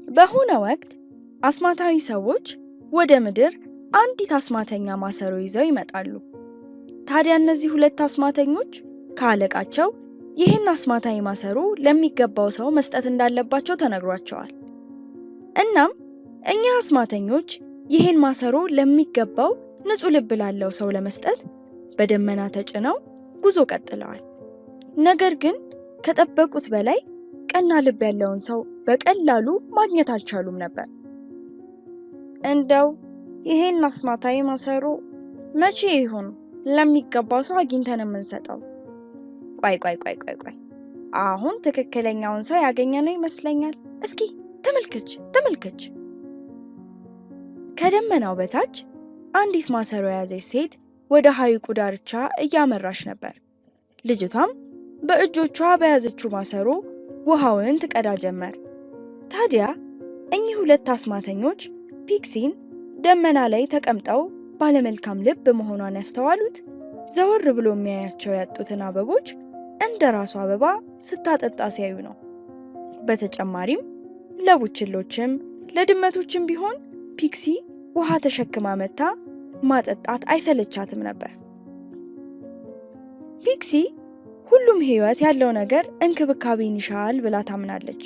በሆነ ወቅት አስማታዊ ሰዎች ወደ ምድር አንዲት አስማተኛ ማሰሮ ይዘው ይመጣሉ። ታዲያ እነዚህ ሁለት አስማተኞች ከአለቃቸው ይህን አስማታዊ ማሰሮ ለሚገባው ሰው መስጠት እንዳለባቸው ተነግሯቸዋል። እናም እኚህ አስማተኞች ይህን ማሰሮ ለሚገባው ንጹህ ልብ ላለው ሰው ለመስጠት በደመና ተጭነው ጉዞ ቀጥለዋል። ነገር ግን ከጠበቁት በላይ ቀና ልብ ያለውን ሰው በቀላሉ ማግኘት አልቻሉም ነበር። እንደው ይሄን አስማታዊ ማሰሮ መቼ ይሆን ለሚገባው ሰው አግኝተን የምንሰጠው? ቆይ አሁን ትክክለኛውን ሰው ያገኘነው ይመስለኛል። እስኪ ተመልከች። ከደመናው በታች አንዲት ማሰሮ የያዘች ሴት ወደ ሐይቁ ዳርቻ እያመራች ነበር። ልጅቷም በእጆቿ በያዘችው ማሰሮ ውሃውን ትቀዳ ጀመር። ታዲያ እኚህ ሁለት አስማተኞች ፒክሲን ደመና ላይ ተቀምጠው ባለመልካም ልብ መሆኗን ያስተዋሉት ዘወር ብሎ የሚያያቸው ያጡትን አበቦች እንደ ራሱ አበባ ስታጠጣ ሲያዩ ነው። በተጨማሪም ለቡችሎችም ለድመቶችም ቢሆን ፒክሲ ውሃ ተሸክማ መታ ማጠጣት አይሰለቻትም ነበር። ፒክሲ ሁሉም ሕይወት ያለው ነገር እንክብካቤን ይሻል ብላ ታምናለች።